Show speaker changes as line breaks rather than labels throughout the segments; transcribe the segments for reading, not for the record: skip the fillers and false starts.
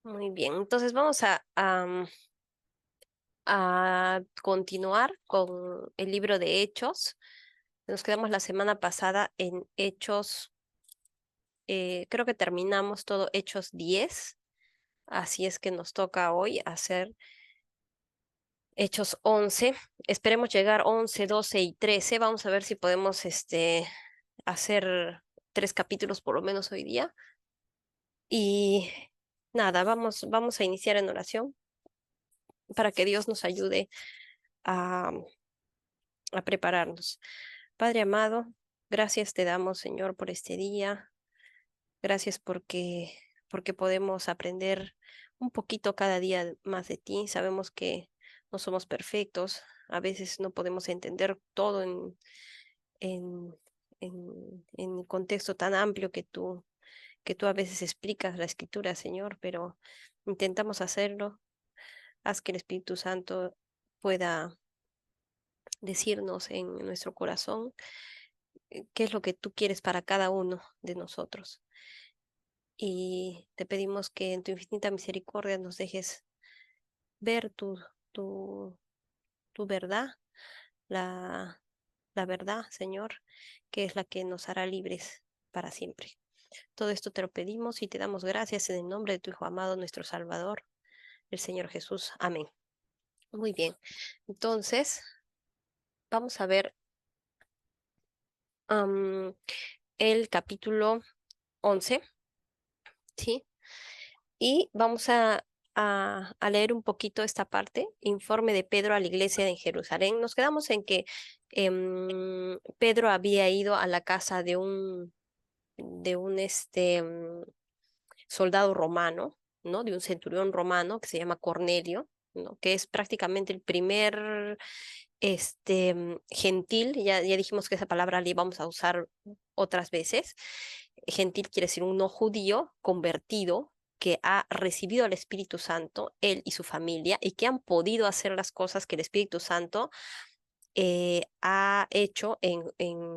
Muy bien, entonces vamos a continuar con el libro de Hechos. Nos quedamos la semana pasada en Hechos, creo que terminamos todo Hechos 10, así es que nos toca hoy hacer Hechos 11. Esperemos llegar 11, 12 y 13. Vamos a ver si podemos hacer 3 capítulos por lo menos hoy día. Y nada, vamos a iniciar en oración para que Dios nos ayude a prepararnos. Padre amado, gracias te damos, Señor, por este día. Gracias porque podemos aprender un poquito cada día más de ti. Sabemos que no somos perfectos. A veces no podemos entender todo en, en el contexto tan amplio que tú a veces explicas la escritura, Señor, pero intentamos hacerlo. Haz que el Espíritu Santo pueda decirnos en nuestro corazón qué es lo que tú quieres para cada uno de nosotros. Y te pedimos que en tu infinita misericordia nos dejes ver tu, tu verdad, la, la verdad, Señor, que es la que nos hará libres para siempre. Todo esto te lo pedimos y te damos gracias en el nombre de tu Hijo amado, nuestro Salvador, el Señor Jesús. Amén. Muy bien. Entonces, vamos a ver am, el capítulo 11, ¿sí? Y vamos a leer un poquito esta parte, informe de Pedro a la iglesia en Jerusalén. Nos quedamos en que Pedro había ido a la casa de un soldado romano, ¿no? De un centurión romano que se llama Cornelio, ¿no? Que es prácticamente el primer gentil. Ya dijimos que esa palabra la íbamos a usar otras veces. Gentil quiere decir un no judío convertido que ha recibido al Espíritu Santo, él y su familia, y que han podido hacer las cosas que el Espíritu Santo ha hecho en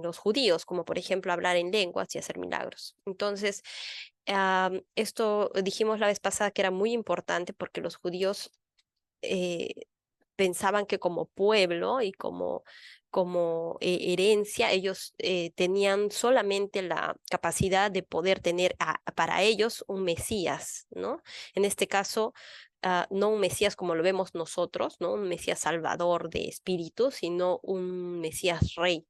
los judíos, como por ejemplo hablar en lenguas y hacer milagros. Entonces, esto dijimos la vez pasada que era muy importante porque los judíos eh, pensaban que como pueblo y como herencia, ellos tenían solamente la capacidad de poder tener para ellos un Mesías, ¿no? En este caso, no un Mesías como lo vemos nosotros, ¿no? Un Mesías salvador de espíritu, sino un Mesías rey.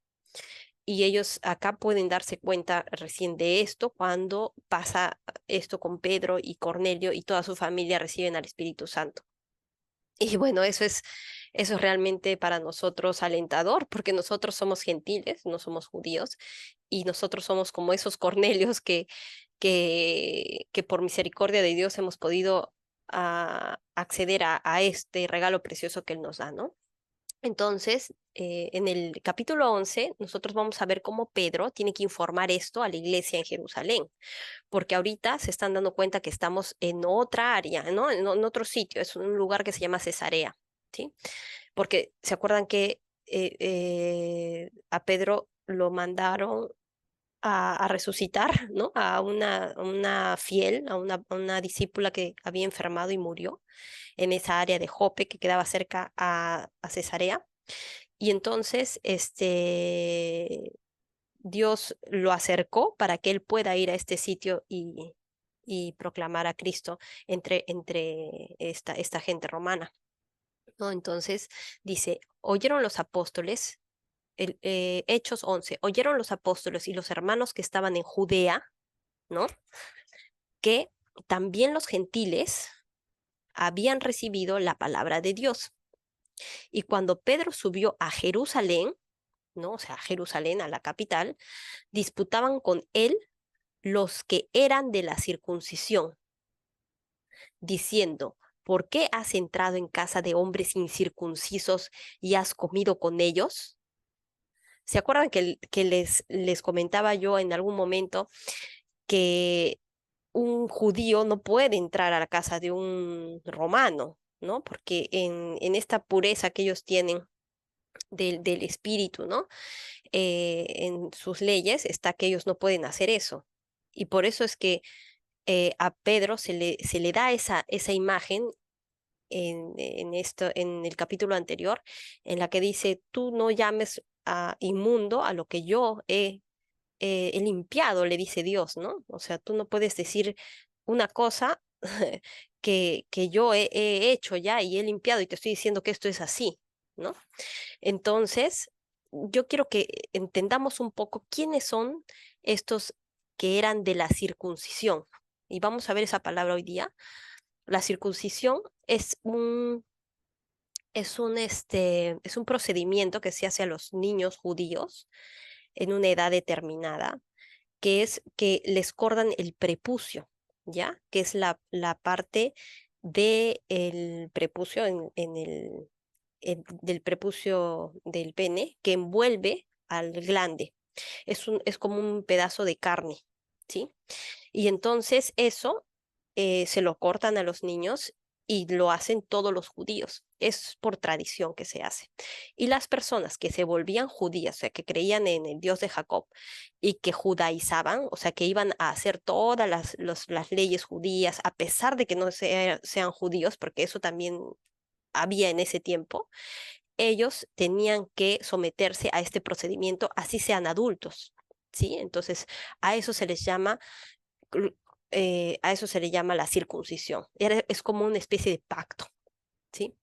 Y ellos acá pueden darse cuenta recién de esto cuando pasa esto con Pedro y Cornelio y toda su familia reciben al Espíritu Santo. Y bueno, eso es realmente para nosotros alentador, porque nosotros somos gentiles, no somos judíos, y nosotros somos como esos Cornelios que por misericordia de Dios hemos podido acceder a este regalo precioso que Él nos da, ¿no? Entonces, en el capítulo 11 nosotros vamos a ver cómo Pedro tiene que informar esto a la iglesia en Jerusalén, porque ahorita se están dando cuenta que estamos en otra área, ¿no? En otro sitio, es un lugar que se llama Cesarea, ¿sí? Porque se acuerdan que a Pedro lo mandaron a resucitar, ¿no? A una fiel, a una discípula que había enfermado y murió en esa área de Jope que quedaba cerca a Cesarea. Y entonces, Dios lo acercó para que él pueda ir a este sitio y proclamar a Cristo entre esta gente romana, ¿no? Entonces dice, oyeron los apóstoles, Hechos 11, oyeron los apóstoles y los hermanos que estaban en Judea, ¿no? Que también los gentiles habían recibido la palabra de Dios. Y cuando Pedro subió a Jerusalén, ¿no? O sea, a Jerusalén, a la capital, disputaban con él los que eran de la circuncisión, diciendo, ¿por qué has entrado en casa de hombres incircuncisos y has comido con ellos? ¿Se acuerdan que les comentaba yo en algún momento que un judío no puede entrar a la casa de un romano, ¿no? Porque en esta pureza que ellos tienen del espíritu, ¿no? En sus leyes está que ellos no pueden hacer eso. Y por eso es que a Pedro se le da esa imagen en el capítulo anterior, en la que dice, tú no llames a inmundo a lo que yo he limpiado, le dice Dios, ¿no? O sea, tú no puedes decir una cosa que yo he hecho ya y he limpiado y te estoy diciendo que esto es así, ¿no? Entonces, yo quiero que entendamos un poco quiénes son estos que eran de la circuncisión. Y vamos a ver esa palabra hoy día. La circuncisión es un procedimiento que se hace a los niños judíos en una edad determinada, que es que les cortan el prepucio, ¿ya? Que es la parte del prepucio del prepucio del pene que envuelve al glande. Es como un pedazo de carne, ¿sí? Y entonces eso se lo cortan a los niños y lo hacen todos los judíos. Es por tradición que se hace. Y las personas que se volvían judías, o sea, que creían en el Dios de Jacob y que judaizaban, o sea, que iban a hacer todas las leyes judías, a pesar de que no sean judíos, porque eso también había en ese tiempo, ellos tenían que someterse a este procedimiento, así sean adultos, ¿sí? Entonces, a eso se les llama, cl- a eso se le llama la circuncisión. Es como una especie de pacto, ¿sí?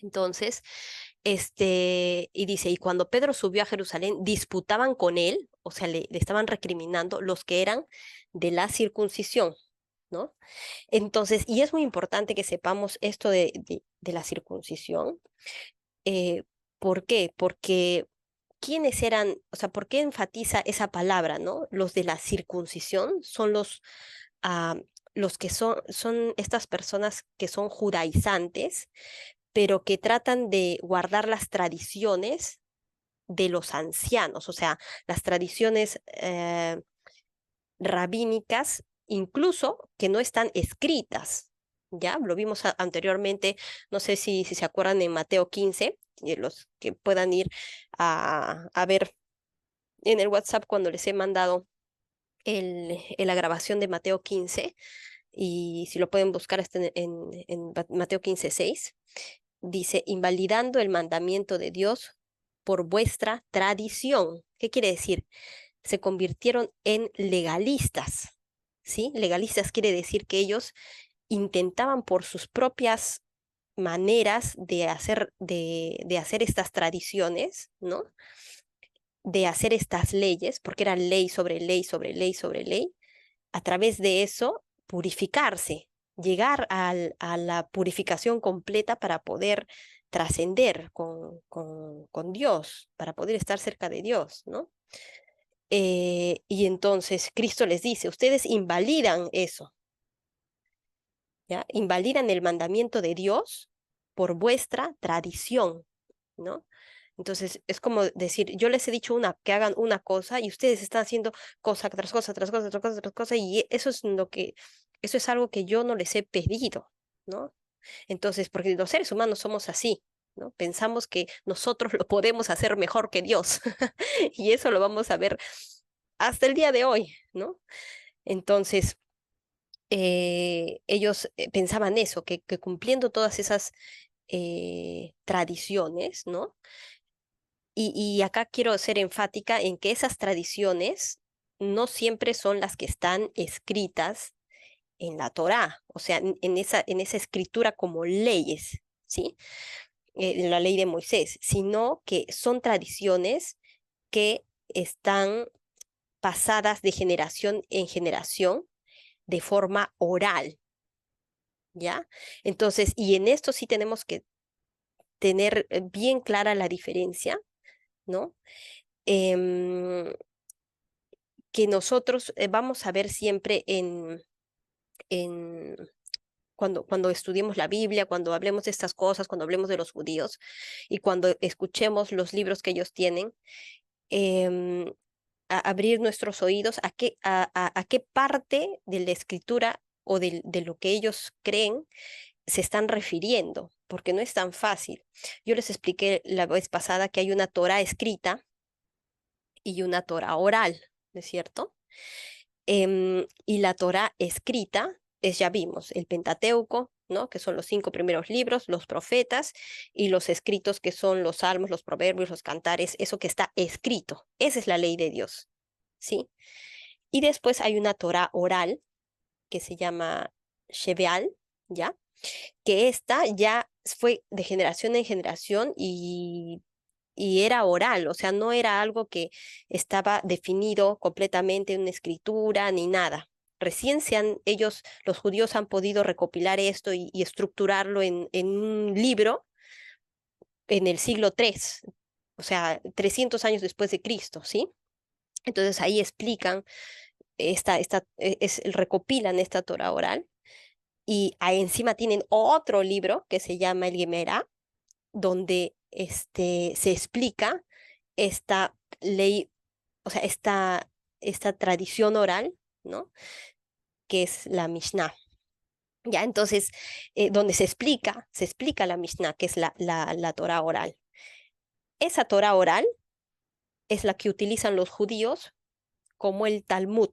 Entonces, y dice, y cuando Pedro subió a Jerusalén, disputaban con él, o sea, le estaban recriminando los que eran de la circuncisión, ¿no? Entonces, y es muy importante que sepamos esto de la circuncisión. eh, ¿Por qué? Porque ¿quiénes eran, o sea, por qué enfatiza esa palabra, ¿no? Los de la circuncisión son ah, los que son estas personas que son judaizantes, pero que tratan de guardar las tradiciones de los ancianos, o sea, las tradiciones rabínicas, incluso que no están escritas. Ya lo vimos anteriormente, no sé si se acuerdan en Mateo 15, y los que puedan ir a ver en el WhatsApp cuando les he mandado la grabación de Mateo 15, y si lo pueden buscar está en Mateo 15:6, dice, invalidando el mandamiento de Dios por vuestra tradición. ¿Qué quiere decir? Se convirtieron en legalistas, ¿sí? Legalistas quiere decir que ellos intentaban por sus propias maneras de hacer estas tradiciones, ¿no? De hacer estas leyes, porque era ley sobre ley sobre ley sobre ley, a través de eso purificarse, llegar a la purificación completa para poder trascender con Dios, para poder estar cerca de Dios, ¿no? Y entonces Cristo les dice, ustedes invalidan eso, ¿ya? Invalidan el mandamiento de Dios por vuestra tradición, ¿no? Entonces es como decir, yo les he dicho que hagan una cosa y ustedes están haciendo cosa tras cosa, tras cosa, tras cosa, tras cosa, y eso es algo que yo no les he pedido, ¿no? Entonces, porque los seres humanos somos así, ¿no? Pensamos que nosotros lo podemos hacer mejor que Dios, y eso lo vamos a ver hasta el día de hoy, ¿no? Entonces, ellos pensaban eso, que cumpliendo todas esas tradiciones, ¿no? Y acá quiero ser enfática en que esas tradiciones no siempre son las que están escritas en la Torá, o sea, en esa escritura como leyes, ¿sí? En la ley de Moisés, sino que son tradiciones que están pasadas de generación en generación de forma oral, ¿ya? Entonces, y en esto sí tenemos que tener bien clara la diferencia, ¿no? Em, que nosotros vamos a ver siempre en cuando estudiemos la Biblia, cuando hablemos de estas cosas, cuando hablemos de los judíos y cuando escuchemos los libros que ellos tienen, em, abrir nuestros oídos a qué parte de la escritura o de lo que ellos creen se están refiriendo, porque no es tan fácil. Yo les expliqué la vez pasada que hay una Torah escrita y una Torah oral, ¿no es cierto? Y la Torá escrita es, ya vimos, el Pentateuco, ¿no? Que son los 5 primeros libros, los profetas, y los escritos que son los salmos, los proverbios, los cantares, eso que está escrito. Esa es la ley de Dios, ¿sí? Y después hay una Torá oral que se llama Shebeal, ¿ya? Que esta ya fue de generación en generación y era oral, o sea, no era algo que estaba definido completamente en una escritura ni nada. Recién ellos, los judíos, han podido recopilar esto y estructurarlo en un libro en el siglo III, o sea, 300 años después de Cristo, ¿sí? Entonces ahí explican, recopilan esta Torah oral y ahí encima tienen otro libro que se llama el Gemara, donde se explica esta ley, o sea, esta tradición oral, ¿no? Que es la Mishnah. Ya, entonces, donde se explica la Mishnah, que es la Torah oral. Esa Torah oral es la que utilizan los judíos como el Talmud,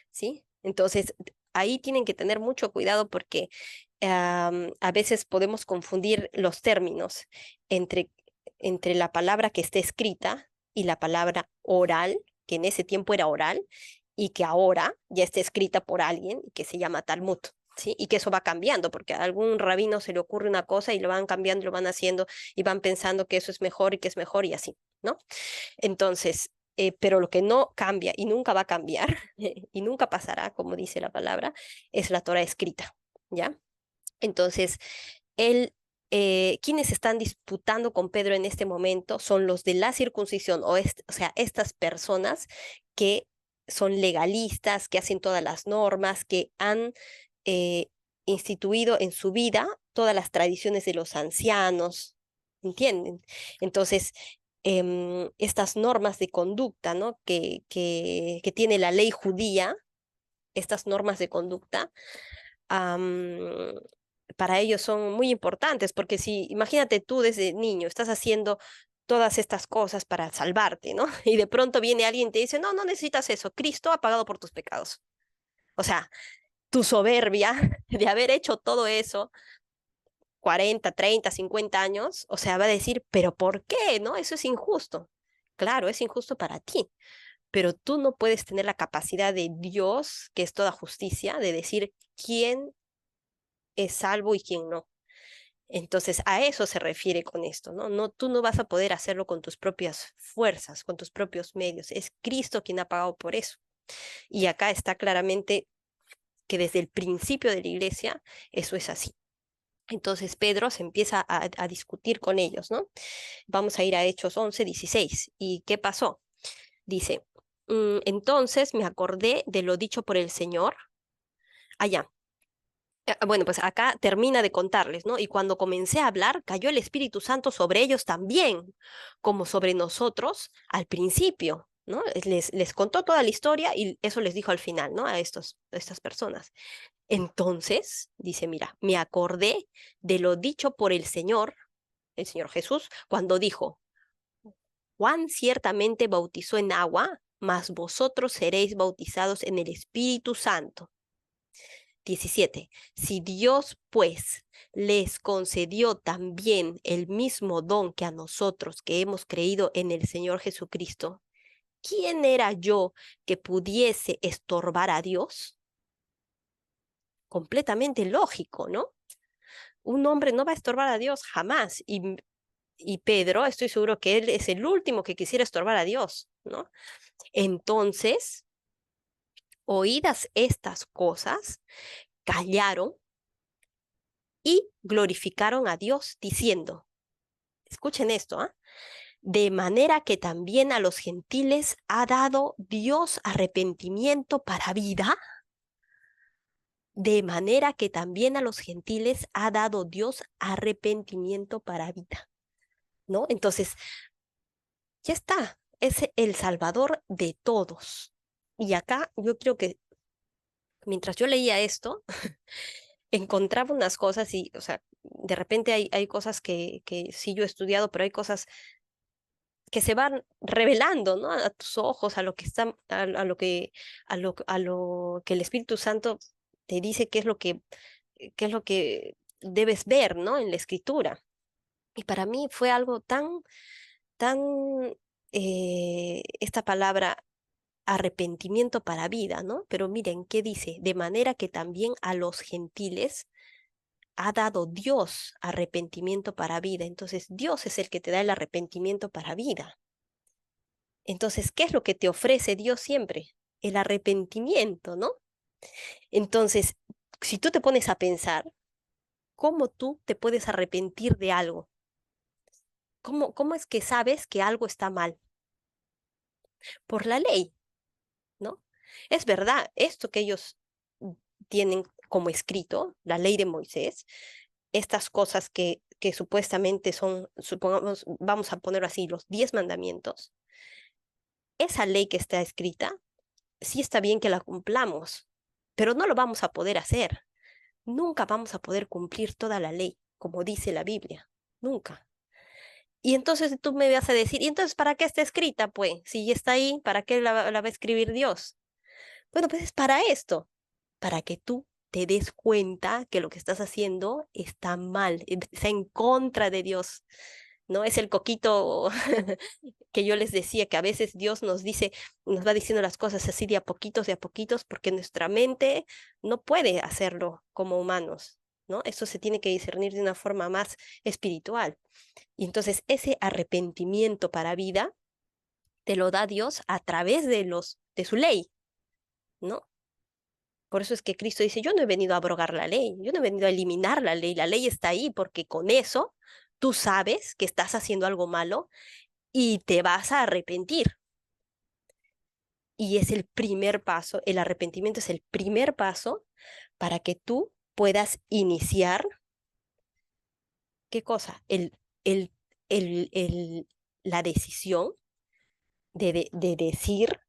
¿sí? Entonces, ahí tienen que tener mucho cuidado porque a veces podemos confundir los términos entre, entre la palabra que está escrita y la palabra oral, que en ese tiempo era oral, y que ahora ya está escrita por alguien que se llama Talmud. ¿Sí? Y que eso va cambiando, porque a algún rabino se le ocurre una cosa y lo van cambiando, lo van haciendo y van pensando que eso es mejor y que es mejor y así, ¿no? Entonces, pero lo que no cambia y nunca va a cambiar y nunca pasará, como dice la palabra, es la Torah escrita, ¿ya? Entonces, quienes están disputando con Pedro en este momento son los de la circuncisión, o sea, estas personas que son legalistas, que hacen todas las normas, que han eh, instituido en su vida todas las tradiciones de los ancianos, ¿entienden? Entonces, estas normas de conducta, ¿no? Que tiene la ley judía, estas normas de conducta, am, para ellos son muy importantes, porque si, imagínate tú desde niño, estás haciendo todas estas cosas para salvarte, ¿no? Y de pronto viene alguien y te dice, no, no necesitas eso, Cristo ha pagado por tus pecados. O sea, tu soberbia de haber hecho todo eso 40, 30, 50 años, o sea, va a decir, pero ¿por qué? ¿No? Eso es injusto. Claro, es injusto para ti, pero tú no puedes tener la capacidad de Dios, que es toda justicia, de decir quién es salvo y quién no. Entonces, a eso se refiere con esto, ¿no? No, tú no vas a poder hacerlo con tus propias fuerzas, con tus propios medios. Es Cristo quien ha pagado por eso. Y acá está claramente que desde el principio de la iglesia eso es así. Entonces Pedro se empieza a discutir con ellos, ¿no? Vamos a ir a Hechos 11:16. ¿Y qué pasó? Dice, entonces me acordé de lo dicho por el Señor. Allá. Bueno, pues acá termina de contarles, ¿no? Y cuando comencé a hablar, cayó el Espíritu Santo sobre ellos también, como sobre nosotros al principio, ¿no? Les contó toda la historia y eso les dijo al final, ¿no? A estas personas. Entonces, dice, mira, me acordé de lo dicho por el Señor Jesús, cuando dijo, Juan ciertamente bautizó en agua, mas vosotros seréis bautizados en el Espíritu Santo. 17. Si Dios, pues, les concedió también el mismo don que a nosotros que hemos creído en el Señor Jesucristo, ¿quién era yo que pudiese estorbar a Dios? Completamente lógico, ¿no? Un hombre no va a estorbar a Dios jamás. Y Pedro, estoy seguro que él es el último que quisiera estorbar a Dios, ¿no? Entonces, oídas estas cosas, callaron y glorificaron a Dios diciendo, escuchen esto, ¿ah? De manera que también a los gentiles ha dado Dios arrepentimiento para vida, de manera que también a los gentiles ha dado Dios arrepentimiento para vida, ¿no? Entonces, ya está, es el Salvador de todos. Y acá yo creo que mientras yo leía esto, encontraba unas cosas y, o sea, de repente hay cosas que sí yo he estudiado, pero hay cosas que se van revelando, ¿no? A tus ojos, a lo que está, a lo que el Espíritu Santo te dice qué es lo que debes ver, ¿no? En la Escritura. Y para mí fue algo tan, esta palabra arrepentimiento para vida, ¿no? Pero miren, ¿qué dice? De manera que también a los gentiles ha dado Dios arrepentimiento para vida. Entonces, Dios es el que te da el arrepentimiento para vida. Entonces, ¿qué es lo que te ofrece Dios siempre? El arrepentimiento, ¿no? Entonces, si tú te pones a pensar, ¿cómo tú te puedes arrepentir de algo? ¿Cómo es que sabes que algo está mal? Por la ley, ¿no? Es verdad, esto que ellos tienen como escrito, la ley de Moisés, estas cosas que supuestamente son, supongamos, vamos a ponerlo así, los 10 mandamientos, esa ley que está escrita, sí está bien que la cumplamos, pero no lo vamos a poder hacer. Nunca vamos a poder cumplir toda la ley, como dice la Biblia. Nunca. Y entonces tú me vas a decir, ¿y entonces para qué está escrita? Pues, si ya está ahí, ¿para qué la va a escribir Dios? Bueno, pues es para esto, para que tú te des cuenta que lo que estás haciendo está mal, está en contra de Dios. ¿No? Es el coquito que yo les decía, que a veces Dios nos dice, nos va diciendo las cosas así de a poquitos, porque nuestra mente no puede hacerlo como humanos, ¿no? Eso se tiene que discernir de una forma más espiritual. Y entonces ese arrepentimiento para vida te lo da Dios a través de su ley, ¿no? Por eso es que Cristo dice, yo no he venido a abrogar la ley, yo no he venido a eliminar la ley está ahí porque con eso tú sabes que estás haciendo algo malo y te vas a arrepentir. Y es el primer paso, el arrepentimiento es el primer paso para que tú puedas iniciar, ¿qué cosa? El, el, la decisión de decir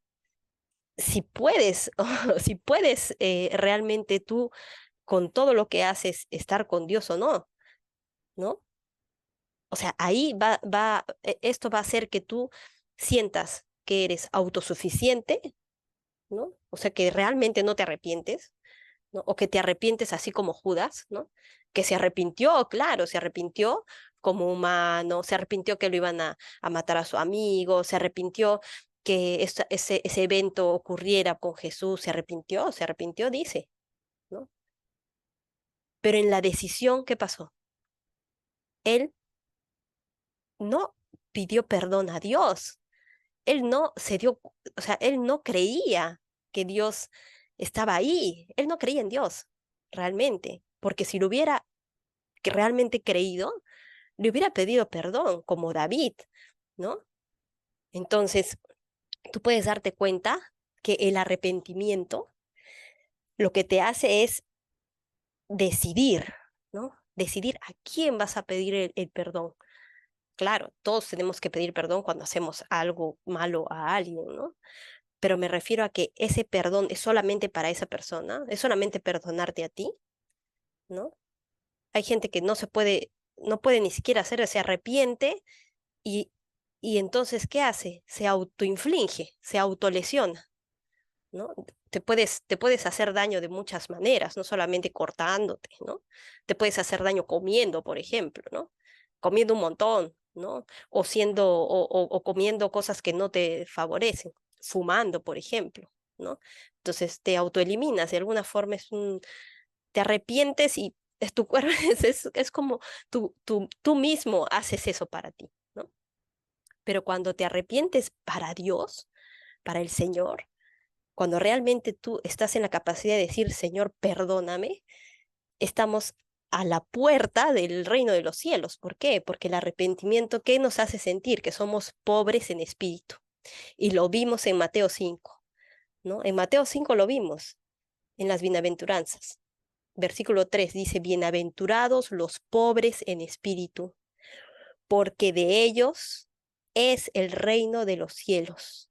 si puedes, si puedes realmente tú con todo lo que haces estar con Dios o no, ¿no? O sea, ahí esto va a hacer que tú sientas que eres autosuficiente, ¿no? O sea, que realmente no te arrepientes, ¿no? O que te arrepientes así como Judas, ¿no? Que se arrepintió, claro, se arrepintió como humano, se arrepintió que lo iban a matar a su amigo, se arrepintió que ese evento ocurriera con Jesús, se arrepintió, dice, ¿no? Pero en la decisión, ¿qué pasó? Él no pidió perdón a Dios. Él no se dio, o sea, él no creía que Dios estaba ahí. Él no creía en Dios, realmente. Porque si lo hubiera que realmente creído, le hubiera pedido perdón, como David, ¿no? Entonces, tú puedes darte cuenta que el arrepentimiento lo que te hace es decidir, ¿no? Decidir a quién vas a pedir el perdón. Claro, todos tenemos que pedir perdón cuando hacemos algo malo a alguien, ¿no? Pero me refiero a que ese perdón es solamente para esa persona, es solamente perdonarte a ti, ¿no? Hay gente que no puede ni siquiera hacer, se arrepiente y, y entonces, ¿qué hace? Se autoinflige, se autolesiona, ¿no? Te puedes hacer daño de muchas maneras, no solamente cortándote, ¿no? Te puedes hacer daño comiendo, por ejemplo, ¿no? Comiendo un montón, ¿no? O comiendo cosas que no te favorecen, fumando, por ejemplo, ¿no? Entonces te autoeliminas, de alguna forma te arrepientes y es tu cuerpo, es como tú mismo haces eso para ti, ¿no? Pero cuando te arrepientes para Dios, para el Señor, cuando realmente tú estás en la capacidad de decir, Señor, perdóname, estamos a la puerta del reino de los cielos. ¿Por qué? Porque el arrepentimiento, ¿qué nos hace sentir? Que somos pobres en espíritu. Y lo vimos en Mateo 5, ¿no? En Mateo 5 lo vimos, en las bienaventuranzas. Versículo 3 dice, bienaventurados los pobres en espíritu, porque de ellos es el reino de los cielos,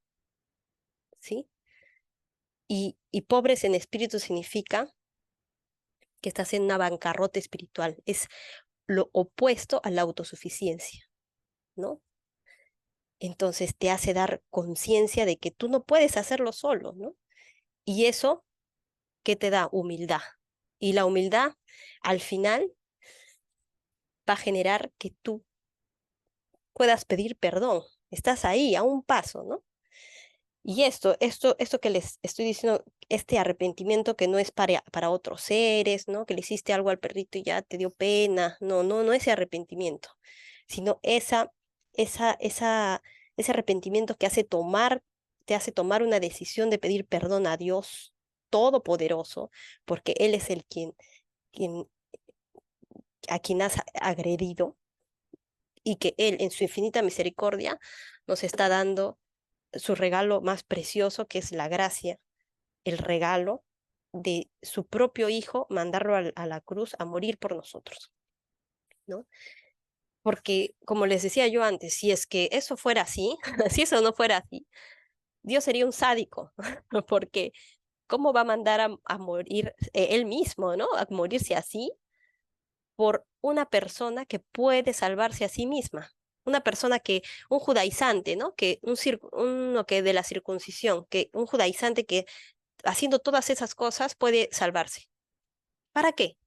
¿sí? Y pobres en espíritu significa que estás en una bancarrota espiritual, es lo opuesto a la autosuficiencia, ¿no? Entonces te hace dar conciencia de que tú no puedes hacerlo solo, ¿no? Y eso, ¿qué te da? Humildad. Y la humildad, al final, va a generar que tú puedas pedir perdón. Estás ahí, a un paso, ¿no? Y esto que les estoy diciendo, este arrepentimiento que no es para otros seres, ¿no? Que le hiciste algo al perrito y ya te dio pena. No, no, no ese arrepentimiento, sino esa, ese arrepentimiento que te hace tomar una decisión de pedir perdón a Dios Todopoderoso, porque Él es quien, a quien has agredido y que Él, en su infinita misericordia, nos está dando su regalo más precioso, que es la gracia, el regalo de su propio Hijo, mandarlo a la cruz a morir por nosotros, ¿no? Porque, como les decía yo antes, si es que eso fuera así, si eso no fuera así, Dios sería un sádico, porque ¿cómo va a mandar a morir él mismo, ¿no? A morirse así por una persona que puede salvarse a sí misma. Una persona un judaizante, ¿no? Uno que de la circuncisión, que un judaizante que haciendo todas esas cosas puede salvarse. ¿Para qué?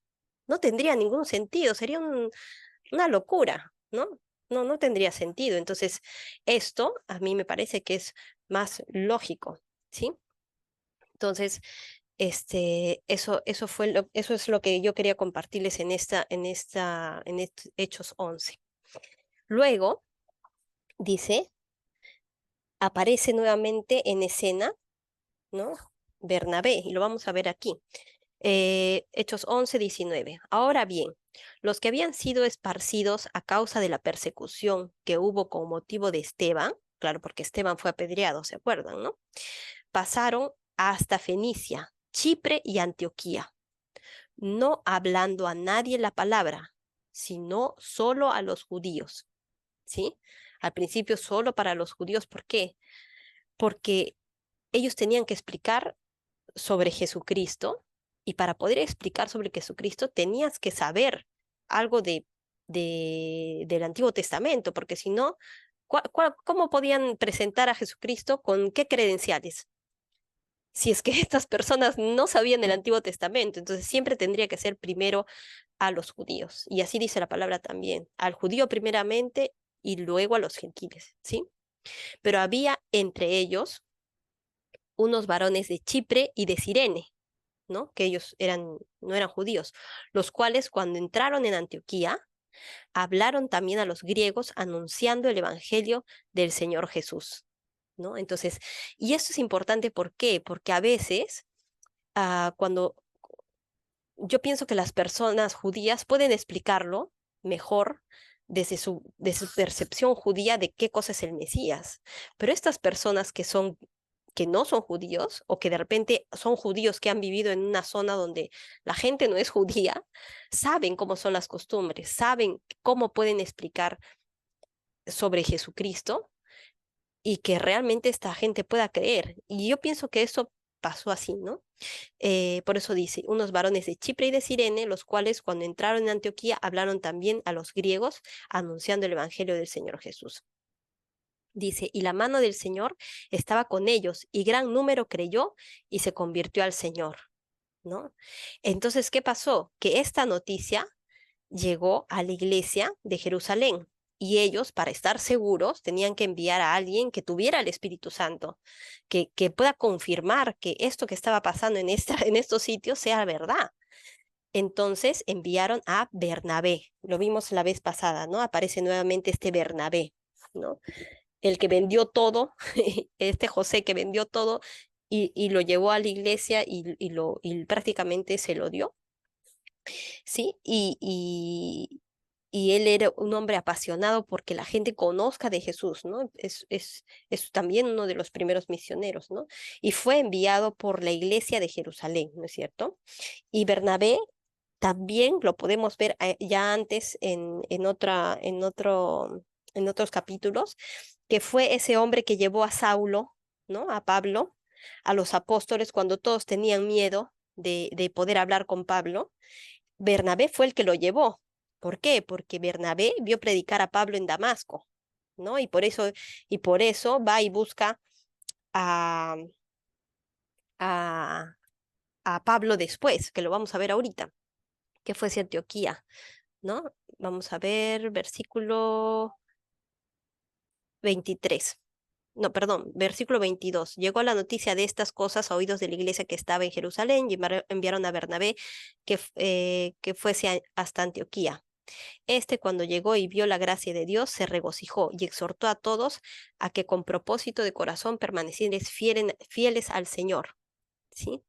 No tendría ningún sentido, sería una locura, ¿no? No, no tendría sentido. Entonces, esto a mí me parece que es más lógico, ¿sí? Entonces, eso es lo que yo quería compartirles en Hechos 11. Luego, dice, aparece nuevamente en escena, ¿no? Bernabé, y lo vamos a ver aquí. Hechos 11:19. Ahora bien, los que habían sido esparcidos a causa de la persecución que hubo con motivo de Esteban, claro, porque Esteban fue apedreado, ¿se acuerdan, no? Pasaron hasta Fenicia, Chipre y Antioquía, no hablando a nadie la palabra, sino solo a los judíos, ¿sí? Al principio solo para los judíos, ¿por qué? Porque ellos tenían que explicar sobre Jesucristo, y para poder explicar sobre Jesucristo tenías que saber algo del Antiguo Testamento, porque si no, ¿cómo podían presentar a Jesucristo con qué credenciales? Si es que estas personas no sabían el Antiguo Testamento, entonces siempre tendría que ser primero a los judíos. Y así dice la palabra también, al judío primeramente y luego a los gentiles, ¿sí? Pero había entre ellos unos varones de Chipre y de Cirene, ¿no? Que ellos no eran judíos, los cuales cuando entraron en Antioquía, hablaron también a los griegos anunciando el evangelio del Señor Jesús, ¿no? Entonces, y esto es importante, ¿por qué? Porque a veces, cuando yo pienso que las personas judías pueden explicarlo mejor de su percepción judía de qué cosa es el Mesías, pero estas personas que no son judíos o que de repente son judíos que han vivido en una zona donde la gente no es judía, saben cómo son las costumbres, saben cómo pueden explicar sobre Jesucristo y que realmente esta gente pueda creer. Y yo pienso que eso pasó así, ¿no? Por eso dice, unos varones de Chipre y de Cirene, los cuales cuando entraron en Antioquía hablaron también a los griegos anunciando el evangelio del Señor Jesús. Dice, y la mano del Señor estaba con ellos, y gran número creyó y se convirtió al Señor, ¿no? Entonces, ¿qué pasó? Que esta noticia llegó a la iglesia de Jerusalén, y ellos, para estar seguros, tenían que enviar a alguien que tuviera el Espíritu Santo, que pueda confirmar que esto que estaba pasando en estos sitios sea verdad. Entonces enviaron a Bernabé, lo vimos la vez pasada, ¿no? Aparece nuevamente este Bernabé, ¿no? El que vendió todo, este José que vendió todo y lo llevó a la iglesia y prácticamente se lo dio, ¿sí? Y él era un hombre apasionado porque la gente conozca de Jesús, ¿no? Es también uno de los primeros misioneros, ¿no? Y fue enviado por la iglesia de Jerusalén, ¿no es cierto? Y Bernabé también lo podemos ver ya antes en otros capítulos, que fue ese hombre que llevó a Saulo, ¿no? A Pablo, a los apóstoles cuando todos tenían miedo de poder hablar con Pablo. Bernabé fue el que lo llevó. ¿Por qué? Porque Bernabé vio predicar a Pablo en Damasco. ¿no? Y por eso va y busca a, a, a Pablo después, que lo vamos a ver ahorita, que fue hacia Antioquía, ¿no? Vamos a ver versículo 23. No, perdón, versículo 22. Llegó la noticia de estas cosas a oídos de la iglesia que estaba en Jerusalén y enviaron a Bernabé que fuese hasta Antioquía. Este, cuando llegó y vio la gracia de Dios, se regocijó y exhortó a todos a que con propósito de corazón permanecieran fieles al Señor. ¿Sí?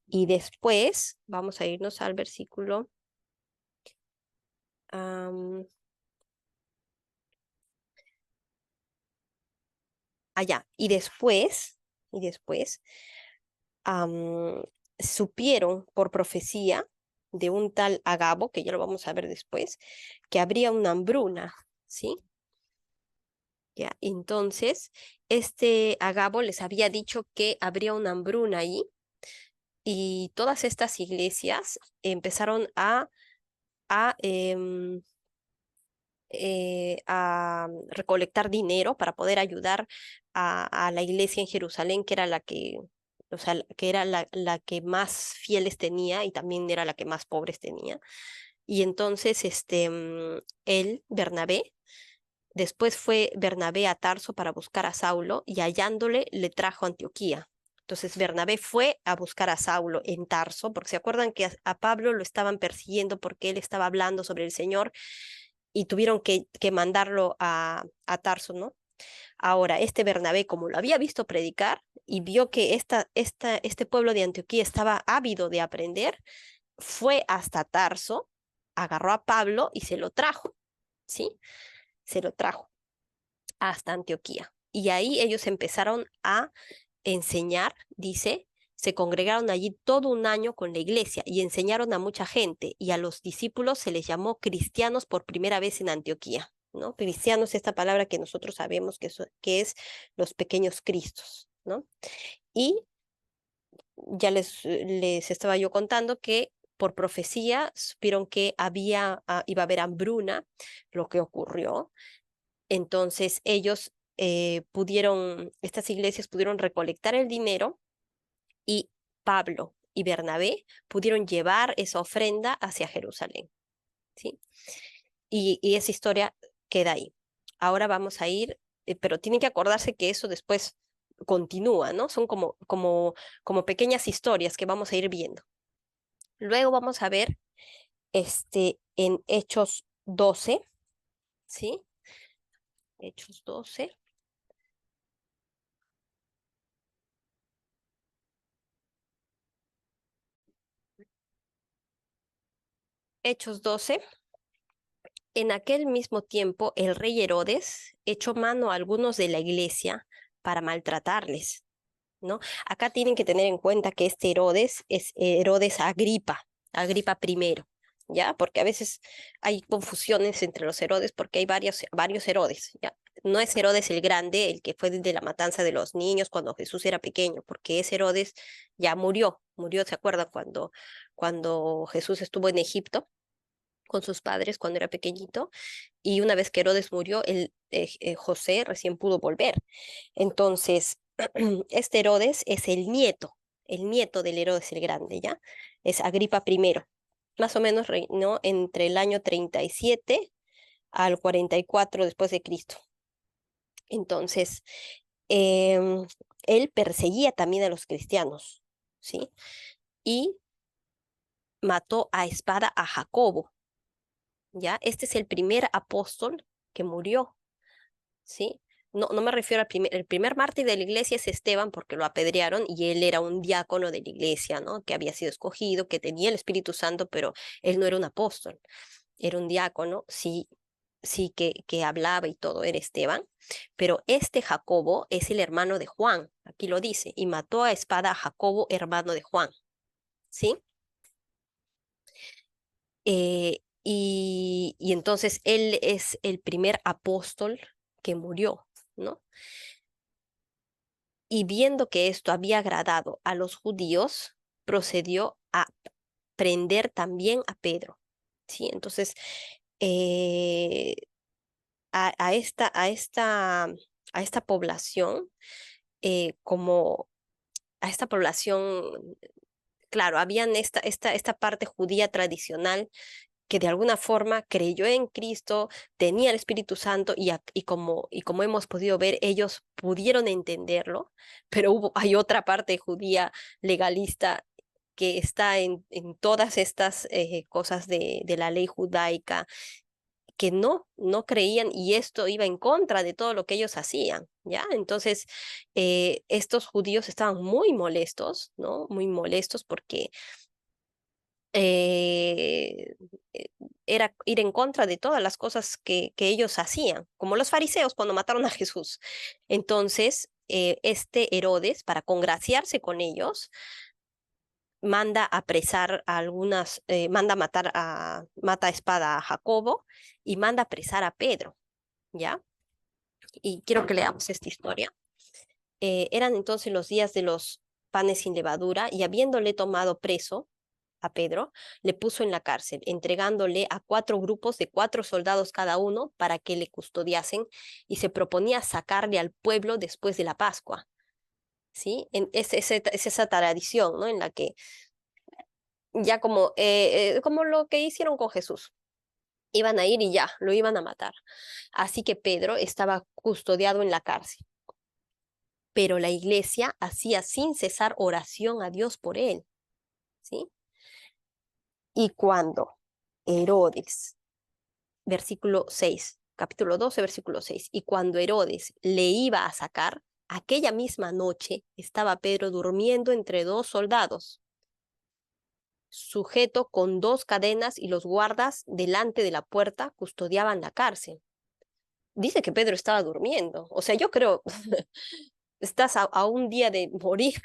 Y después, vamos a irnos al versículo. Allá. Y después, am, supieron por profecía de un tal Agabo, que ya lo vamos a ver después, que habría una hambruna, ¿sí? Ya, entonces, este Agabo les había dicho que habría una hambruna ahí y todas estas iglesias empezaron a recolectar dinero para poder ayudar a la iglesia en Jerusalén, que era la que, o sea, que era la que más fieles tenía y también era la que más pobres tenía. Y entonces, él, Bernabé, después fue Bernabé a Tarso para buscar a Saulo y hallándole le trajo a Antioquía. Entonces Bernabé fue a buscar a Saulo en Tarso, porque se acuerdan que a Pablo lo estaban persiguiendo porque él estaba hablando sobre el Señor y tuvieron que mandarlo a Tarso, ¿no? Ahora, este Bernabé, como lo había visto predicar y vio que este pueblo de Antioquía estaba ávido de aprender, fue hasta Tarso, agarró a Pablo y se lo trajo, ¿sí? Se lo trajo hasta Antioquía. Y ahí ellos empezaron a enseñar, dice, se congregaron allí todo un año con la iglesia y enseñaron a mucha gente y a los discípulos se les llamó cristianos por primera vez en Antioquía, ¿no? Cristianos, esta palabra que nosotros sabemos que es los pequeños cristos, ¿no? Y ya les estaba yo contando que por profecía supieron que iba a haber hambruna, lo que ocurrió. Entonces estas iglesias pudieron recolectar el dinero y Pablo y Bernabé pudieron llevar esa ofrenda hacia Jerusalén, ¿sí? Y esa historia queda ahí. Ahora vamos a ir, pero tienen que acordarse que eso después continúa, ¿no? Son como pequeñas historias que vamos a ir viendo. Luego vamos a ver en Hechos 12, ¿sí? Hechos 12. Hechos 12. En aquel mismo tiempo, el rey Herodes echó mano a algunos de la iglesia para maltratarles, ¿no? Acá tienen que tener en cuenta que este Herodes es Herodes Agripa primero, ¿ya? Porque a veces hay confusiones entre los Herodes porque hay varios Herodes, ¿ya? No es Herodes el Grande, el que fue de la matanza de los niños cuando Jesús era pequeño, porque ese Herodes ya murió, ¿se acuerdan? Cuando Jesús estuvo en Egipto con sus padres cuando era pequeñito, y una vez que Herodes murió, José recién pudo volver. Entonces, este Herodes es el nieto del Herodes el Grande, ¿ya? Es Agripa primero. Más o menos reinó entre el año 37 al 44 después de Cristo. Entonces, em, él perseguía también a los cristianos, ¿sí? Y mató a espada a Jacobo, ¿ya? Este es el primer apóstol que murió, ¿sí? No me refiero el primer mártir de la iglesia es Esteban porque lo apedrearon y él era un diácono de la iglesia, ¿no? Que había sido escogido, que tenía el Espíritu Santo, pero él no era un apóstol, era un diácono, sí, sí que hablaba y todo, era Esteban, pero este Jacobo es el hermano de Juan, aquí lo dice, y mató a espada a Jacobo, hermano de Juan, ¿sí? Y entonces él es el primer apóstol que murió, ¿no? Y viendo que esto había agradado a los judíos, procedió a prender también a Pedro, ¿sí? Entonces, eh, a esta población, como a esta población, claro, habían esta parte judía tradicional que de alguna forma creyó en Cristo, tenía el Espíritu Santo y como hemos podido ver, ellos pudieron entenderlo, pero hay otra parte judía legalista que está en todas estas cosas de la ley judaica, que no creían y esto iba en contra de todo lo que ellos hacían, ¿ya? Entonces, estos judíos estaban muy molestos, ¿no? Muy molestos porque eh, eh, era ir en contra de todas las cosas que ellos hacían, como los fariseos cuando mataron a Jesús. Entonces, este Herodes, para congraciarse con ellos, manda apresar a algunas, mata a espada a Jacobo y manda apresar a Pedro, ¿ya? Y quiero que leamos esta historia. Eran entonces los días de los panes sin levadura y habiéndole tomado preso, a Pedro, le puso en la cárcel, entregándole a 4 grupos de 4 soldados cada uno para que le custodiasen y se proponía sacarle al pueblo después de la Pascua. ¿Sí? Es esa tradición, ¿no? En la que ya como lo que hicieron con Jesús, iban a ir y ya, lo iban a matar. Así que Pedro estaba custodiado en la cárcel, pero la iglesia hacía sin cesar oración a Dios por él, ¿sí? Y cuando Herodes versículo 6, capítulo 12, versículo 6. Y cuando Herodes le iba a sacar, aquella misma noche estaba Pedro durmiendo entre 2 soldados, sujeto con 2 cadenas y los guardas delante de la puerta custodiaban la cárcel. Dice que Pedro estaba durmiendo. O sea, yo creo, estás a un día de morir.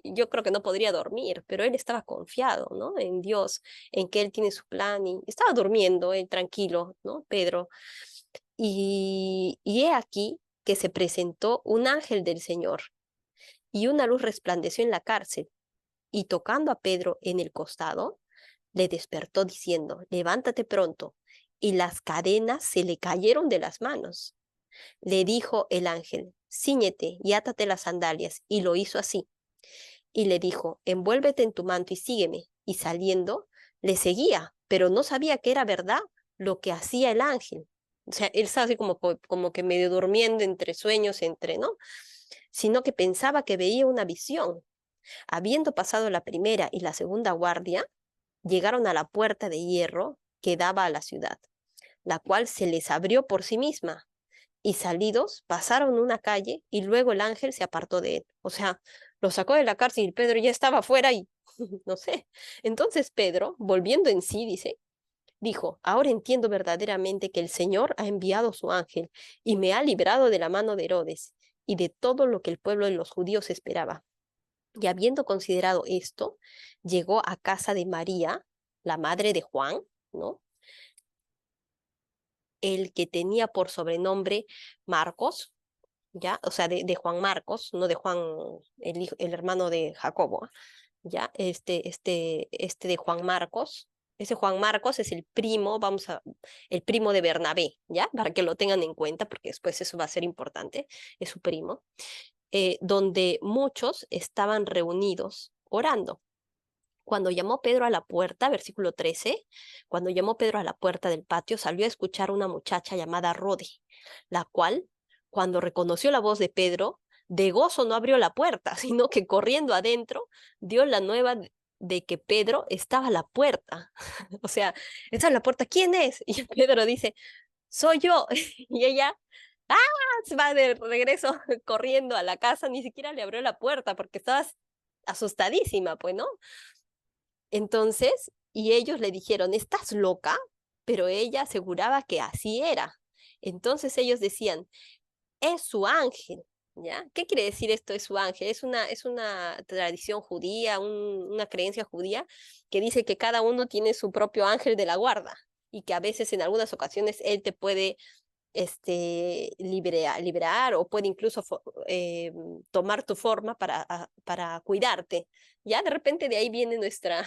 Yo creo que no podría dormir, pero él estaba confiado, ¿no? En Dios, en que él tiene su plan y estaba durmiendo, él tranquilo, ¿no? Pedro. Y he aquí que se presentó un ángel del Señor, y una luz resplandeció en la cárcel, y tocando a Pedro en el costado, le despertó diciendo, levántate pronto. Y las cadenas se le cayeron de las manos. Le dijo el ángel, cíñete y átate las sandalias, y lo hizo así. Y le dijo, envuélvete en tu manto y sígueme. Y saliendo, le seguía, pero no sabía que era verdad lo que hacía el ángel. O sea, él estaba así como que medio durmiendo entre sueños, ¿no? Sino que pensaba que veía una visión. Habiendo pasado la primera y la segunda guardia, llegaron a la puerta de hierro que daba a la ciudad, la cual se les abrió por sí misma. Y salidos, pasaron una calle y luego el ángel se apartó de él. O sea, lo sacó de la cárcel y Pedro ya estaba afuera y no sé. Entonces Pedro, volviendo en sí, dijo, ahora entiendo verdaderamente que el Señor ha enviado su ángel y me ha librado de la mano de Herodes y de todo lo que el pueblo de los judíos esperaba. Y habiendo considerado esto, llegó a casa de María, la madre de Juan, ¿no? El que tenía por sobrenombre Marcos, ¿ya? O sea, de Juan Marcos, no de Juan, el hermano de Jacobo, ¿ya? Este de Juan Marcos. Ese Juan Marcos es el primo, el primo de Bernabé, ¿ya? Para que lo tengan en cuenta, porque después eso va a ser importante, es su primo, donde muchos estaban reunidos orando. Cuando llamó Pedro a la puerta, versículo 13, cuando llamó Pedro a la puerta del patio, salió a escuchar una muchacha llamada Rode, la cual, cuando reconoció la voz de Pedro, de gozo no abrió la puerta, sino que corriendo adentro dio la nueva de que Pedro estaba a la puerta. O sea, está en la puerta, ¿quién es? Y Pedro dice, soy yo. Y ella, ¡ah! Se va de regreso corriendo a la casa, ni siquiera le abrió la puerta porque estaba asustadísima, pues, ¿no? Entonces, y ellos le dijeron, ¿estás loca? Pero ella aseguraba que así era. Entonces ellos decían, es su ángel, ¿ya? ¿Qué quiere decir esto es su ángel? Es una tradición judía, una creencia judía que dice que cada uno tiene su propio ángel de la guarda y que a veces en algunas ocasiones él te puede liberar o puede incluso tomar tu forma para cuidarte. Ya de repente de ahí viene nuestra,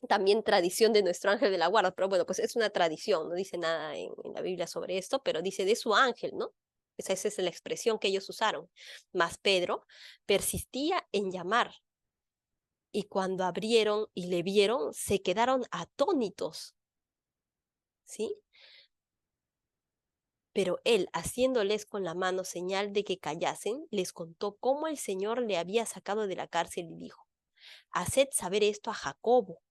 también tradición de nuestro ángel de la guarda, pero bueno, pues es una tradición, no dice nada en la Biblia sobre esto, pero dice de su ángel, ¿no? Esa es la expresión que ellos usaron. Mas Pedro persistía en llamar, y cuando abrieron y le vieron, se quedaron atónitos, ¿sí? Pero él, haciéndoles con la mano señal de que callasen, les contó cómo el Señor le había sacado de la cárcel y dijo, haced saber esto a Jacobo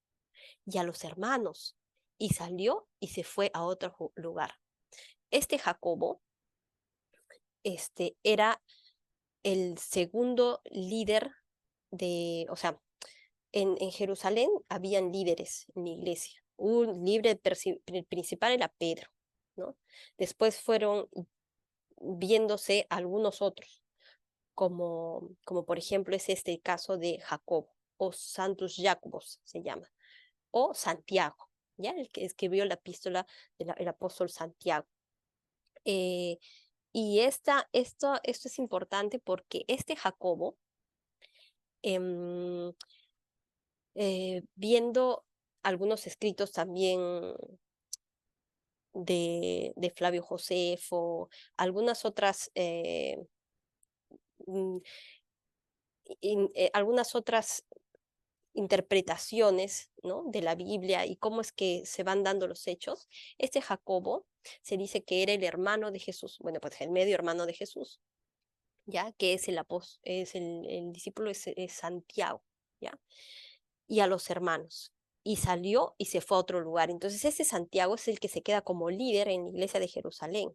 y a los hermanos. Y salió y se fue a otro lugar. Este Jacobo, era el segundo líder o sea, en Jerusalén habían líderes en la iglesia. Un líder principal era Pedro, ¿no? Después fueron viéndose algunos otros, como por ejemplo es este caso de Jacob, o Santos Jacobos se llama, o Santiago, ¿ya? El que escribió la epístola del apóstol Santiago. Eh, y esto es importante porque este Jacobo, em, viendo algunos escritos también de Flavio Josefo, algunas otras, mm, algunas otras interpretaciones, ¿no? De la Biblia y cómo es que se van dando los hechos, este Jacobo se dice que era el hermano de Jesús, bueno, pues el medio hermano de Jesús, ¿ya? Que es el discípulo es Santiago, ¿ya? Y a los hermanos. Y salió y se fue a otro lugar. Entonces, ese Santiago es el que se queda como líder en la iglesia de Jerusalén.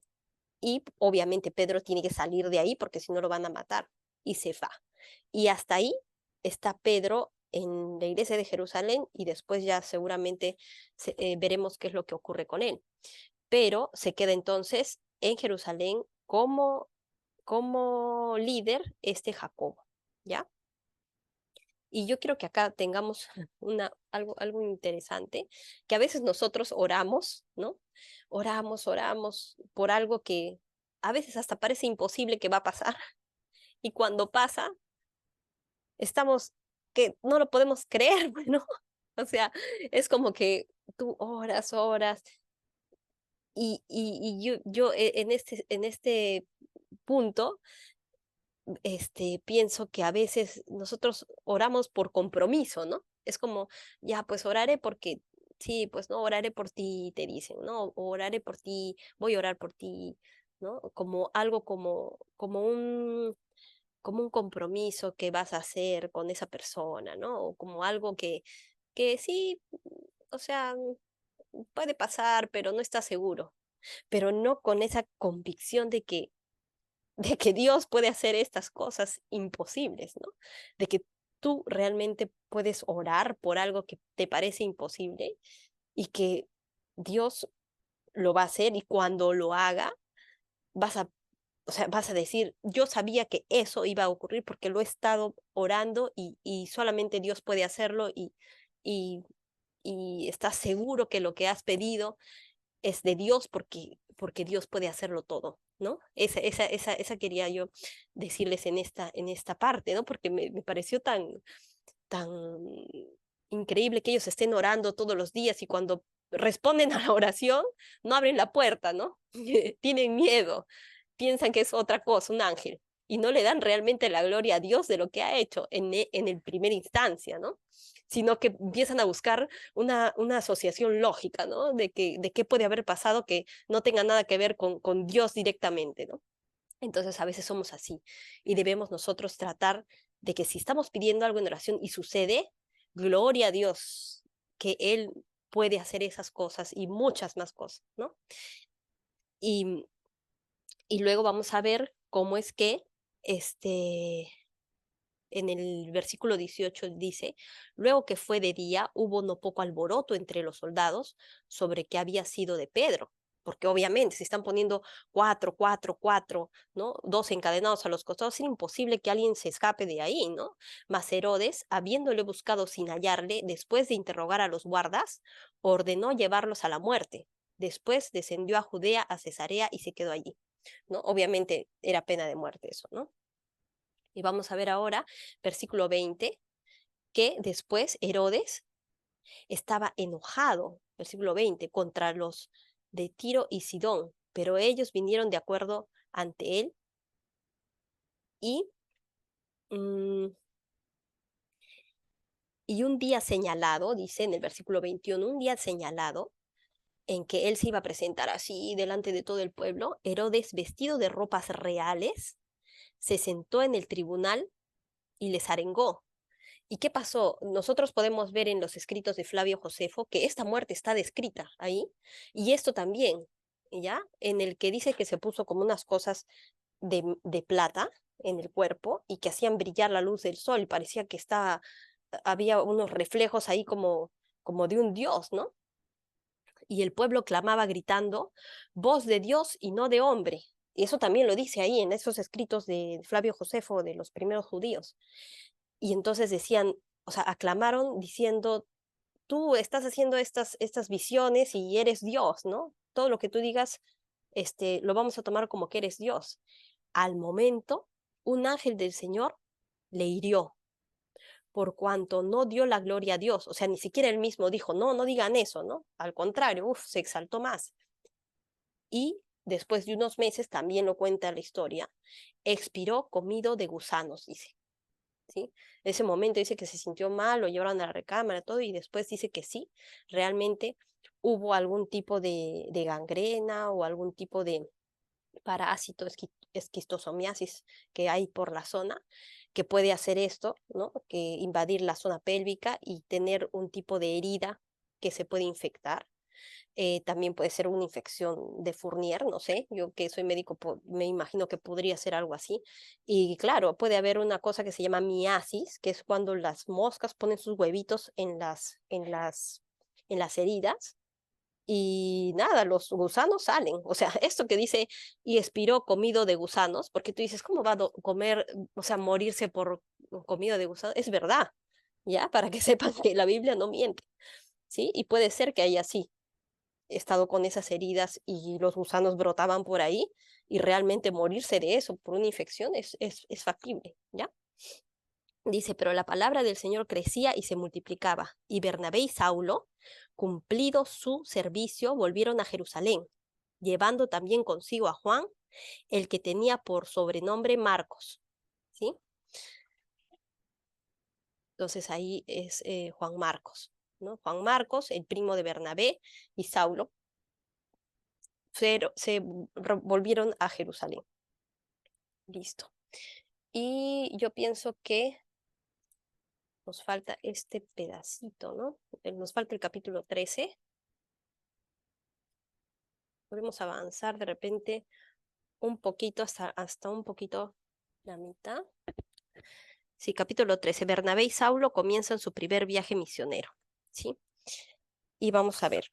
Y obviamente Pedro tiene que salir de ahí porque si no lo van a matar. Y se va. Y hasta ahí está Pedro en la iglesia de Jerusalén y después ya seguramente veremos qué es lo que ocurre con él. Pero se queda entonces en Jerusalén como líder este Jacobo, ¿ya? Y yo quiero que acá tengamos algo interesante, que a veces nosotros oramos, ¿no? Oramos por algo que a veces hasta parece imposible que va a pasar. Y cuando pasa, estamos que no lo podemos creer, ¿no? O sea, es como que tú oras, y yo en este punto pienso que a veces nosotros oramos por compromiso, ¿no? Es como, ya, pues oraré porque, sí, pues no, oraré por ti, te dicen, ¿no? O oraré por ti, voy a orar por ti, ¿no? Como algo como un compromiso que vas a hacer con esa persona, ¿no? O como algo que sí, o sea, puede pasar, pero no estás seguro, pero no con esa convicción de que Dios puede hacer estas cosas imposibles, ¿no? De que tú realmente puedes orar por algo que te parece imposible y que Dios lo va a hacer y cuando lo haga vas a, o sea, vas a decir, yo sabía que eso iba a ocurrir porque lo he estado orando y solamente Dios puede hacerlo y, y estás seguro que lo que has pedido es de Dios porque Dios puede hacerlo todo, ¿no? Esa quería yo decirles en esta parte, ¿no? Porque me pareció tan increíble que ellos estén orando todos los días y cuando responden a la oración no abren la puerta, ¿no? Tienen miedo, piensan que es otra cosa, un ángel, y no le dan realmente la gloria a Dios de lo que ha hecho en el primer instancia, ¿no? Sino que empiezan a buscar una asociación lógica, ¿no? De qué puede haber pasado que no tenga nada que ver con Dios directamente, ¿no? Entonces a veces somos así y debemos nosotros tratar de que si estamos pidiendo algo en oración y sucede, gloria a Dios, que Él puede hacer esas cosas y muchas más cosas, ¿no? Y, y luego vamos a ver cómo es que este, en el versículo 18 dice, luego que fue de día, hubo no poco alboroto entre los soldados sobre qué había sido de Pedro, porque obviamente se están poniendo cuatro, ¿no? Dos encadenados a los costados, es imposible que alguien se escape de ahí, ¿no? Mas Herodes, habiéndole buscado sin hallarle, después de interrogar a los guardas, ordenó llevarlos a la muerte. Después descendió a Judea, a Cesarea y se quedó allí, ¿no? Obviamente era pena de muerte eso, ¿no? Y vamos a ver ahora, versículo 20, que después Herodes estaba enojado, versículo 20, contra los de Tiro y Sidón, pero ellos vinieron de acuerdo ante él y, mm, y un día señalado, dice en el versículo 21, un día señalado en que él se iba a presentar así delante de todo el pueblo, Herodes, vestido de ropas reales, se sentó en el tribunal y les arengó. ¿Y qué pasó? Nosotros podemos ver en los escritos de Flavio Josefo que esta muerte está descrita ahí, y esto también, ¿ya? En el que dice que se puso como unas cosas de plata en el cuerpo y que hacían brillar la luz del sol, parecía que había unos reflejos ahí como de un dios, ¿no? Y el pueblo clamaba gritando, voz de Dios y no de hombre. Y eso también lo dice ahí en esos escritos de Flavio Josefo, de los primeros judíos. Y entonces decían, o sea, aclamaron diciendo, tú estás haciendo estas visiones y eres Dios, ¿no? Todo lo que tú digas, lo vamos a tomar como que eres Dios. Al momento, un ángel del Señor le hirió, por cuanto no dio la gloria a Dios. O sea, ni siquiera él mismo dijo, no, no digan eso, ¿no? Al contrario, se exaltó más. Y después de unos meses, también lo cuenta la historia, expiró comido de gusanos, dice. ¿Sí? En ese momento dice que se sintió mal, lo llevaron a la recámara, todo, y después dice que sí, realmente hubo algún tipo de gangrena o algún tipo de parásito, esquistosomiasis que hay por la zona, que puede hacer esto, ¿no? Que invadir la zona pélvica y tener un tipo de herida que se puede infectar. También puede ser una infección de Fournier, no sé, yo que soy médico me imagino que podría ser algo así. Y claro, puede haber una cosa que se llama miasis, que es cuando las moscas ponen sus huevitos en las heridas y nada, los gusanos salen. O sea, esto que dice, y expiró comido de gusanos, porque tú dices, ¿cómo va a comer, o sea, morirse por comido de gusanos? Es verdad, ¿ya? Para que sepan que la Biblia no miente, ¿sí? Y puede ser que haya así estado con esas heridas y los gusanos brotaban por ahí y realmente morirse de eso por una infección es factible, ¿ya? Dice, pero la palabra del Señor crecía y se multiplicaba, y Bernabé y Saulo, cumplido su servicio, volvieron a Jerusalén, llevando también consigo a Juan, el que tenía por sobrenombre Marcos, ¿sí? Entonces ahí es Juan Marcos, ¿no? Juan Marcos, el primo de Bernabé y Saulo, se volvieron a Jerusalén. Listo. Y yo pienso que nos falta este pedacito, ¿no? Nos falta el capítulo 13. Podemos avanzar de repente un poquito hasta un poquito la mitad. Sí, capítulo 13. Bernabé y Saulo comienzan su primer viaje misionero, ¿sí? Y vamos a ver.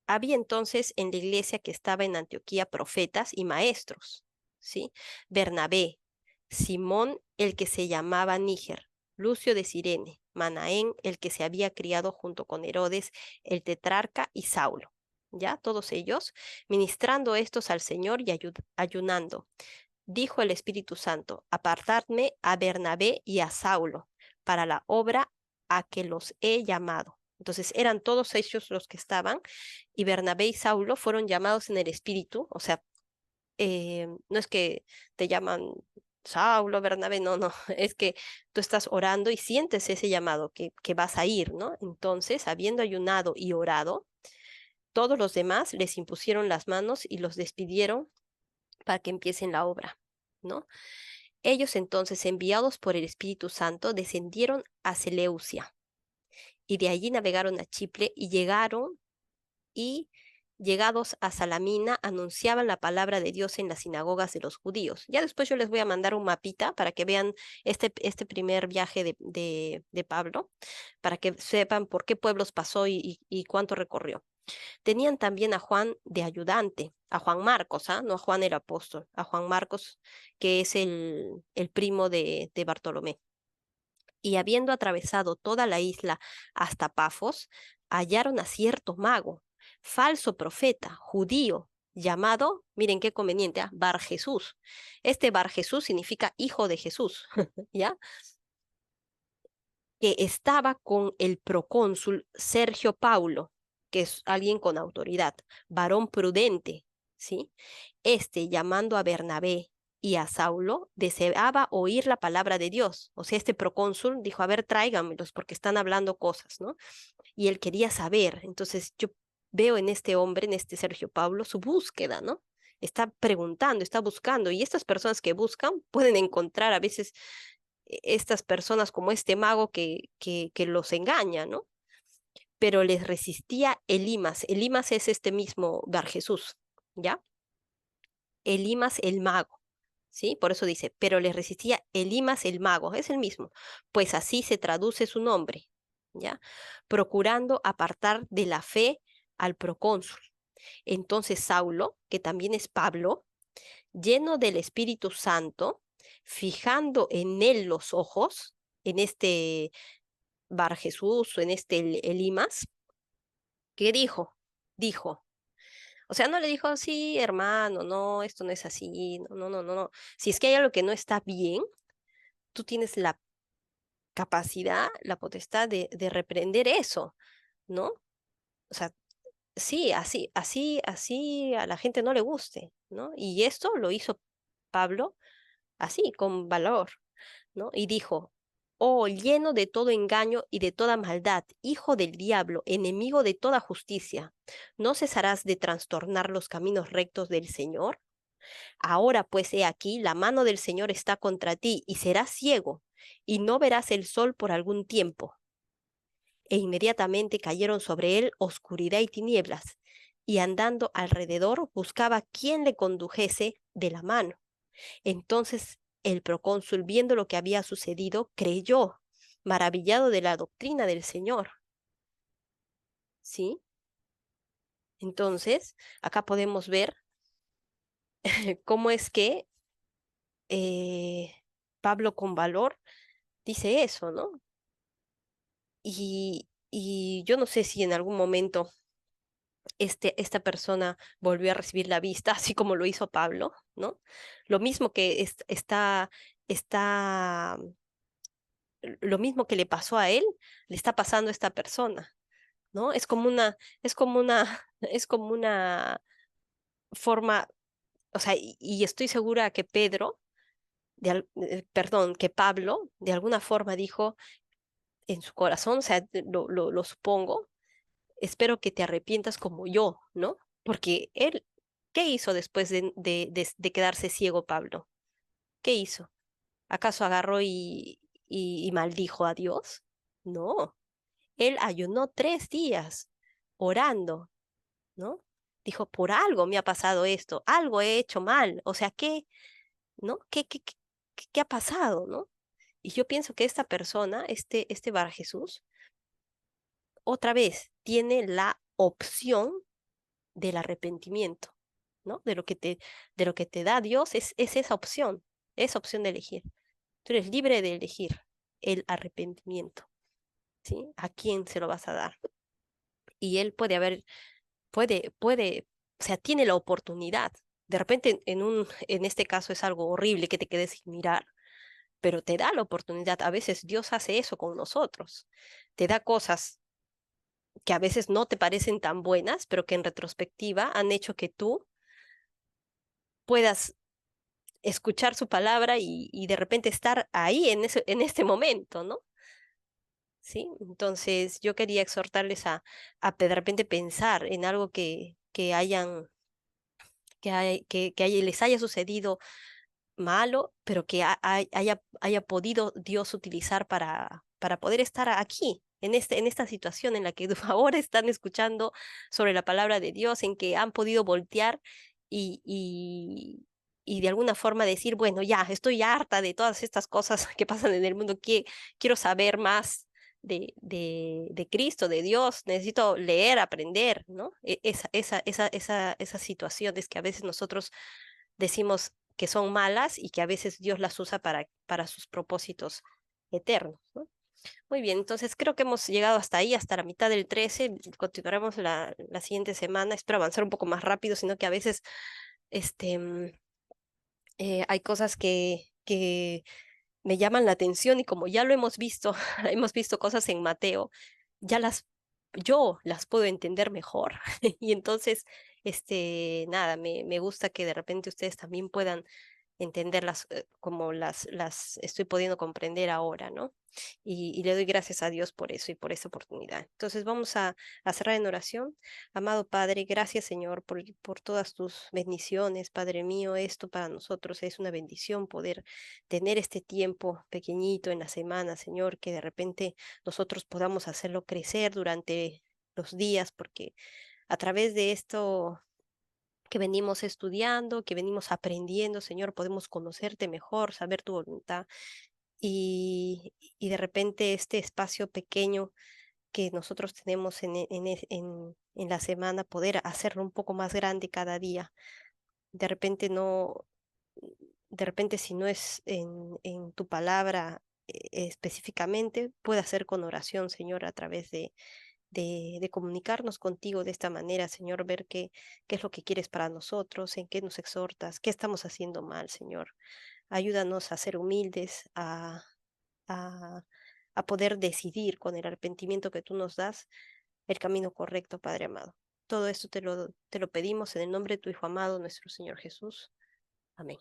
Había entonces en la iglesia que estaba en Antioquía profetas y maestros, ¿sí? Bernabé, Simón, el que se llamaba Níger, Lucio de Cirene, Manaén, el que se había criado junto con Herodes, el tetrarca, y Saulo. ¿Ya? Todos ellos, ministrando estos al Señor y ayunando. Dijo el Espíritu Santo, apartadme a Bernabé y a Saulo para la obra a que los he llamado. Entonces eran todos ellos los que estaban, y Bernabé y Saulo fueron llamados en el Espíritu, o sea, no es que te llaman Saulo, Bernabé, no, no, es que tú estás orando y sientes ese llamado que vas a ir, ¿no? Entonces, habiendo ayunado y orado, todos los demás les impusieron las manos y los despidieron para que empiecen la obra, ¿no? Ellos entonces, enviados por el Espíritu Santo, descendieron a Seleucia y de allí navegaron a Chipre y llegados a Salamina anunciaban la palabra de Dios en las sinagogas de los judíos. Ya después yo les voy a mandar un mapita para que vean este primer viaje de Pablo, para que sepan por qué pueblos pasó y cuánto recorrió. Tenían también a Juan de ayudante, a Juan Marcos, ¿ah? No a Juan el apóstol, a Juan Marcos, que es el primo de Bartolomé. Y habiendo atravesado toda la isla hasta Pafos, hallaron a cierto mago, falso profeta, judío, llamado, miren qué conveniente, Bar Jesús. Este Bar Jesús significa hijo de Jesús, ¿ya? que estaba con el procónsul Sergio Paulo, que es alguien con autoridad, varón prudente, ¿sí? Llamando a Bernabé y a Saulo, deseaba oír la palabra de Dios. O sea, este procónsul dijo, a ver, tráiganmelos porque están hablando cosas, ¿no? Y él quería saber. Entonces yo veo en este hombre, en este Sergio Paulo, su búsqueda, ¿no? Está preguntando, está buscando, y estas personas que buscan pueden encontrar a veces estas personas como este mago que los engaña, ¿no? Pero les resistía Elimas. Elimas es este mismo Bar Jesús, ¿ya? Elimas el mago, ¿sí? Por eso dice, pero les resistía Elimas el mago, es el mismo, pues así se traduce su nombre, ¿ya? Procurando apartar de la fe al procónsul. Entonces Saulo, que también es Pablo, lleno del Espíritu Santo, fijando en él los ojos, en este Bar Jesús o en este Elimas, ¿qué dijo? Dijo, o sea, no le dijo, sí, hermano, no, esto no es así, no, no, no, no, no. Si es que hay algo que no está bien, tú tienes la capacidad, la potestad de reprender eso, ¿no? O sea, sí, así a la gente no le guste, ¿no? Y esto lo hizo Pablo así, con valor, ¿no? Y dijo, oh, lleno de todo engaño y de toda maldad, hijo del diablo, enemigo de toda justicia, ¿no cesarás de trastornar los caminos rectos del Señor? Ahora pues he aquí, la mano del Señor está contra ti, y serás ciego, y no verás el sol por algún tiempo. E inmediatamente cayeron sobre él oscuridad y tinieblas, y andando alrededor buscaba quién le condujese de la mano. Entonces el procónsul, viendo lo que había sucedido, creyó, maravillado de la doctrina del Señor. ¿Sí? Entonces, acá podemos ver cómo es que eh, Pablo con valor dice eso, ¿no? Y yo no sé si en algún momento esta persona volvió a recibir la vista, así como lo hizo Pablo, ¿no? Lo mismo que está, lo mismo que le pasó a él, le está pasando a esta persona, ¿no? Es como una forma, o sea, y estoy segura que perdón, que Pablo de alguna forma dijo en su corazón, o sea, lo supongo, espero que te arrepientas como yo, ¿no? Porque él, ¿qué hizo después de quedarse ciego Pablo? ¿Qué hizo? ¿Acaso agarró y maldijo a Dios? No, él ayunó 3 días orando, ¿no? Dijo, por algo me ha pasado esto, algo he hecho mal, o sea, ¿qué, no? ¿Qué ha pasado, no? Y yo pienso que esta persona, este Bar Jesús, otra vez tiene la opción del arrepentimiento, ¿no? De lo que te da Dios es esa opción de elegir. Tú eres libre de elegir el arrepentimiento, ¿sí? ¿A quién se lo vas a dar? Y él puede, o sea, tiene la oportunidad. De repente, en este caso es algo horrible que te quedes sin mirar, pero te da la oportunidad. A veces Dios hace eso con nosotros. Te da cosas que a veces no te parecen tan buenas, pero que en retrospectiva han hecho que tú puedas escuchar su palabra y de repente estar ahí en este momento, ¿no? Sí, entonces yo quería exhortarles a de repente pensar en algo que les haya sucedido malo, pero que haya podido Dios utilizar para poder estar aquí, en esta situación en la que ahora están escuchando sobre la palabra de Dios, en que han podido voltear y, y, y de alguna forma decir, bueno, ya, estoy harta de todas estas cosas que pasan en el mundo, que quiero saber más. De Cristo, de Dios, necesito leer, aprender, ¿no? Esas situaciones que a veces nosotros decimos que son malas y que a veces Dios las usa para sus propósitos eternos, ¿no? Muy bien, entonces creo que hemos llegado hasta ahí, hasta la mitad del 13. Continuaremos la siguiente semana. Espero avanzar un poco más rápido, sino que a veces este, hay cosas que me llaman la atención y como ya lo hemos visto, hemos visto cosas en Mateo, ya yo las puedo entender mejor. Y entonces, nada, me gusta que de repente ustedes también puedan entenderlas como las estoy pudiendo comprender ahora, ¿no? Y le doy gracias a Dios por eso y por esa oportunidad. Entonces vamos a cerrar en oración. Amado Padre, gracias Señor por todas tus bendiciones, Padre mío. Esto para nosotros es una bendición poder tener este tiempo pequeñito en la semana, Señor, que de repente nosotros podamos hacerlo crecer durante los días, porque a través de esto que venimos estudiando, que venimos aprendiendo, Señor, podemos conocerte mejor, saber tu voluntad y de repente este espacio pequeño que nosotros tenemos en la semana, poder hacerlo un poco más grande cada día. De repente no, de repente si no es en tu palabra específicamente, puede hacer con oración, Señor, a través de comunicarnos contigo de esta manera, Señor, ver qué es lo que quieres para nosotros, en qué nos exhortas, qué estamos haciendo mal, Señor. Ayúdanos a ser humildes, a, a poder decidir con el arrepentimiento que tú nos das el camino correcto, Padre amado. Todo esto te lo pedimos en el nombre de tu Hijo amado, nuestro Señor Jesús. Amén.